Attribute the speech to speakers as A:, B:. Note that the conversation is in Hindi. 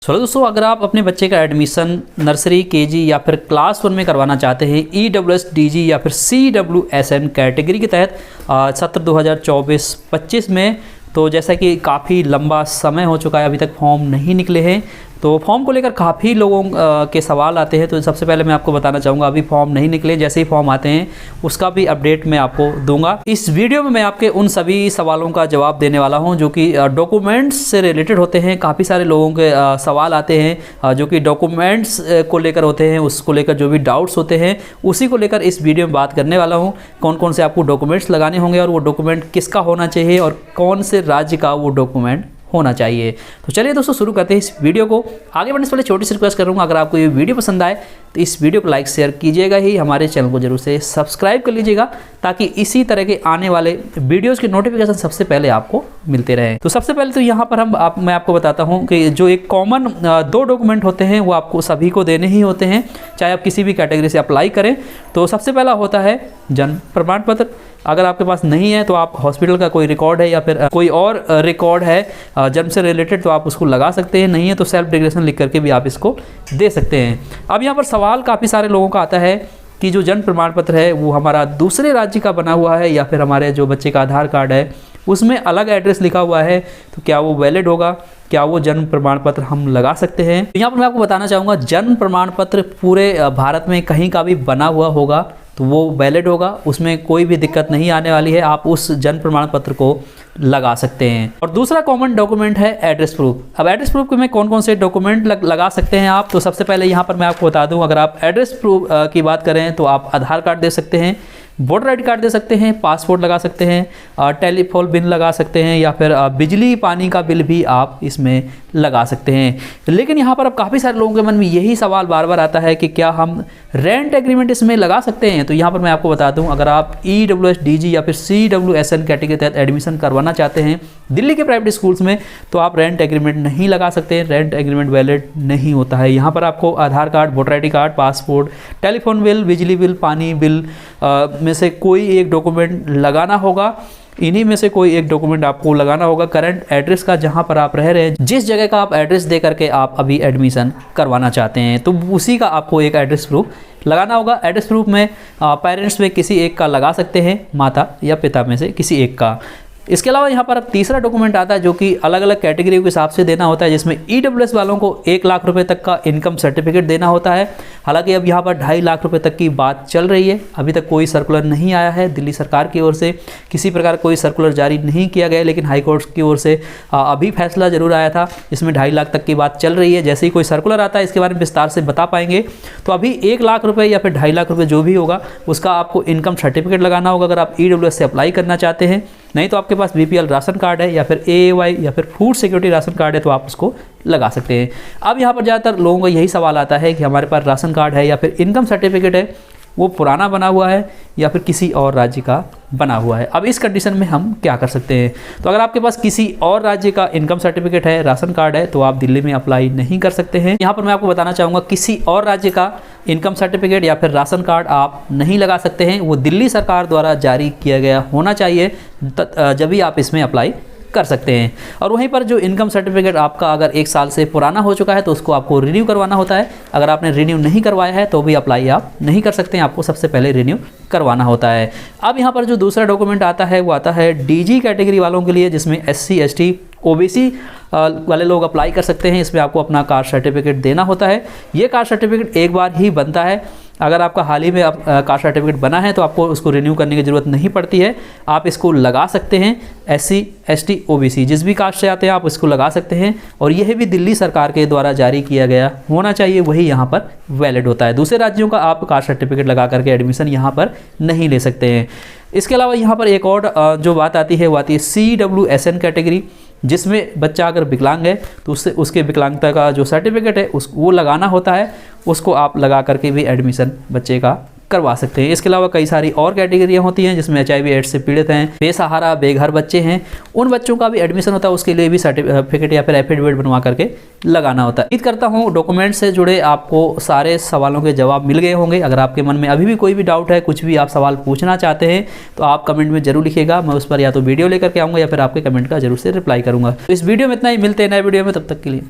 A: चलो दोस्तों, अगर आप अपने बच्चे का एडमिशन नर्सरी, केजी या फिर क्लास 1 में करवाना चाहते हैं EWS, DG या फिर CWSN कैटेगरी के तहत सत्र 2024-25 में, तो जैसा कि काफ़ी लंबा समय हो चुका है, अभी तक फॉर्म नहीं निकले हैं। तो फॉर्म को लेकर काफ़ी लोगों के सवाल आते हैं। तो सबसे पहले मैं आपको बताना चाहूँगा, अभी फॉर्म नहीं निकले, जैसे ही फॉर्म आते हैं उसका भी अपडेट मैं आपको दूंगा। इस वीडियो में मैं आपके उन सभी सवालों का जवाब देने वाला हूं जो कि डॉक्यूमेंट्स से रिलेटेड होते हैं। काफ़ी सारे लोगों के सवाल आते हैं जो कि डॉक्यूमेंट्स को लेकर होते हैं, उसको लेकर जो भी डाउट्स होते हैं उसी को लेकर इस वीडियो में बात करने वाला हूँ। कौन कौन से आपको डॉक्यूमेंट्स लगाने होंगे और वो डॉक्यूमेंट किसका होना चाहिए और कौन से राज्य का वो डॉक्यूमेंट होना चाहिए। तो चलिए दोस्तों, शुरू करते हैं इस वीडियो को। आगे बढ़ने से पहले छोटी सी रिक्वेस्ट करूँगा, अगर आपको ये वीडियो पसंद आए तो इस वीडियो को लाइक शेयर कीजिएगा ही, हमारे चैनल को जरूर से सब्सक्राइब कर लीजिएगा ताकि इसी तरह के आने वाले वीडियोज़ के नोटिफिकेशन सबसे पहले आपको मिलते रहें। तो सबसे पहले तो यहाँ पर मैं आपको बताता हूँ कि जो एक कॉमन 2 डॉक्यूमेंट होते हैं वो आपको सभी को देने ही होते हैं, चाहे आप किसी भी कैटेगरी से अप्लाई करें। तो सबसे पहला होता है जन्म प्रमाण पत्र। अगर आपके पास नहीं है तो आप हॉस्पिटल का कोई रिकॉर्ड है या फिर कोई और रिकॉर्ड है जन्म से रिलेटेड तो आप उसको लगा सकते हैं। नहीं है तो सेल्फ डिक्लेरेशन लिख करके भी आप इसको दे सकते हैं। अब यहाँ पर सवाल काफ़ी सारे लोगों का आता है कि जो जन्म प्रमाण पत्र है वो हमारा दूसरे राज्य का बना हुआ है या फिर हमारे जो बच्चे का आधार कार्ड है उसमें अलग एड्रेस लिखा हुआ है, तो क्या वो वैलिड होगा, क्या वो जन्म प्रमाण पत्र हम लगा सकते हैं। यहाँ पर मैं आपको बताना चाहूँगा, जन्म प्रमाण पत्र पूरे भारत में कहीं का भी बना हुआ होगा तो वो वैलिड होगा, उसमें कोई भी दिक्कत नहीं आने वाली है। आप उस जन्म प्रमाण पत्र को लगा सकते हैं। और दूसरा कॉमन डॉक्यूमेंट है एड्रेस प्रूफ। अब एड्रेस प्रूफ में कौन कौन से डॉक्यूमेंट लगा सकते हैं आप, तो सबसे पहले यहाँ पर मैं आपको बता दूँ, अगर आप एड्रेस प्रूफ की बात करें तो आप आधार कार्ड दे सकते हैं, वोटर ID कार्ड दे सकते हैं, पासपोर्ट लगा सकते हैं, टेलीफोन बिल लगा सकते हैं या फिर बिजली पानी का बिल भी आप इसमें लगा सकते हैं। लेकिन यहाँ पर अब काफ़ी सारे लोगों के मन में यही सवाल बार बार आता है कि क्या हम रेंट एग्रीमेंट इसमें लगा सकते हैं। तो यहाँ पर मैं आपको बता दूँ, अगर आप EWS, DG या फिर CWSN कैटेगरी के तहत एडमिशन करवाना चाहते हैं दिल्ली के प्राइवेट स्कूल्स में तो आप रेंट एग्रीमेंट नहीं लगा सकते। रेंट एग्रीमेंट वैलिड नहीं होता है। यहाँ पर आपको Aadhaar card, voter ID card, passport, telephone bill, बिजली बिल, पानी बिल में से कोई एक डॉक्यूमेंट लगाना होगा। इन्हीं में से कोई एक डॉक्यूमेंट आपको लगाना होगा करंट एड्रेस का, जहां पर आप रह रहे हैं, जिस जगह का आप एड्रेस दे करके आप अभी एडमिशन करवाना चाहते हैं तो उसी का आपको एक एड्रेस प्रूफ लगाना होगा। एड्रेस प्रूफ में पेरेंट्स में किसी एक का लगा सकते हैं, माता या पिता में से किसी एक का। इसके अलावा यहाँ पर अब तीसरा डॉक्यूमेंट आता है जो कि अलग अलग कैटेगरी के हिसाब से देना होता है, जिसमें EWS वालों को 1 लाख रुपए तक का इनकम सर्टिफिकेट देना होता है। हालांकि अब यहाँ पर 2.5 लाख रुपए तक की बात चल रही है, अभी तक कोई सर्कुलर नहीं आया है दिल्ली सरकार की ओर से, किसी प्रकार कोई सर्कुलर जारी नहीं किया गया, लेकिन हाई कोर्ट की ओर से अभी फैसला जरूर आया था, इसमें 2.5 लाख तक की बात चल रही है। जैसे ही कोई सर्कुलर आता है इसके बारे में विस्तार से बता पाएंगे। तो अभी 1 लाख रुपये या फिर 2.5 लाख रुपये जो भी होगा उसका आपको इनकम सर्टिफिकेट लगाना होगा अगर आप EWS से अप्लाई करना चाहते हैं। नहीं तो आपके पास BPL राशन कार्ड है या फिर AAY या फिर फूड सिक्योरिटी राशन कार्ड है तो आप उसको लगा सकते हैं। अब यहाँ पर ज़्यादातर लोगों का यही सवाल आता है कि हमारे पास राशन कार्ड है या फिर इनकम सर्टिफिकेट है वो पुराना बना हुआ है या फिर किसी और राज्य का बना हुआ है। अब इस कंडीशन में हम क्या कर सकते हैं। तो अगर आपके पास किसी और राज्य का इनकम सर्टिफिकेट है, राशन कार्ड है, तो आप दिल्ली में अप्लाई नहीं कर सकते हैं। यहाँ पर मैं आपको बताना चाहूँगा, किसी और राज्य का इनकम सर्टिफिकेट या फिर राशन कार्ड आप नहीं लगा सकते हैं, वो दिल्ली सरकार द्वारा जारी किया गया होना चाहिए, जब भी आप इसमें अप्लाई कर सकते हैं। और वहीं पर जो इनकम सर्टिफिकेट आपका अगर 1 साल से पुराना हो चुका है तो उसको आपको रिन्यू करवाना होता है। अगर आपने रिन्यू नहीं करवाया है तो भी अप्लाई आप नहीं कर सकते हैं, आपको सबसे पहले रिन्यू करवाना होता है। अब यहाँ पर जो दूसरा डॉक्यूमेंट आता है वो आता है DG कैटेगरी वालों के लिए, जिसमें SC, ST, OBC वाले लोग अप्लाई कर सकते हैं। इसमें आपको अपना कास्ट सर्टिफिकेट देना होता है। ये कास्ट सर्टिफिकेट एक बार ही बनता है। अगर आपका हाल ही में कास्ट सर्टिफिकेट बना है तो आपको उसको रिन्यू करने की ज़रूरत नहीं पड़ती है, आप इसको लगा सकते हैं। SC, ST, OBC जिस भी कास्ट से आते हैं आप इसको लगा सकते हैं और यह भी दिल्ली सरकार के द्वारा जारी किया गया होना चाहिए, वही यहाँ पर वैलिड होता है। दूसरे राज्यों का आप कास्ट सर्टिफिकेट लगा करके एडमिशन यहाँ पर नहीं ले सकते हैं। इसके अलावा यहाँ पर एक और जो बात आती है वो आती है CWSN कैटेगरी, जिसमें बच्चा अगर विकलांग है तो उसके विकलांगता का जो सर्टिफिकेट है वो लगाना होता है, उसको आप लगा करके भी एडमिशन बच्चे का करवा सकते हैं। इसके अलावा कई सारी और कैटेगरियाँ होती हैं जिसमें HIV एड्स से पीड़ित हैं, बेसहारा बेघर बच्चे हैं, उन बच्चों का भी एडमिशन होता है, उसके लिए भी सर्टिफिकेट या फिर एफिडेविट बनवा करके लगाना होता है। उम्मीद करता हूँ डॉक्यूमेंट से जुड़े आपको सारे सवालों के जवाब मिल गए होंगे। अगर आपके मन में अभी भी कोई भी डाउट है, कुछ भी आप सवाल पूछना चाहते हैं तो आप कमेंट में जरूर लिखिएगा, मैं उस पर या तो वीडियो लेकर के आऊँगा या फिर आपके कमेंट का जरूर से रिप्लाई करूँगा। तो इस वीडियो में इतना ही, मिलते हैं नए वीडियो में, तब तक के लिए।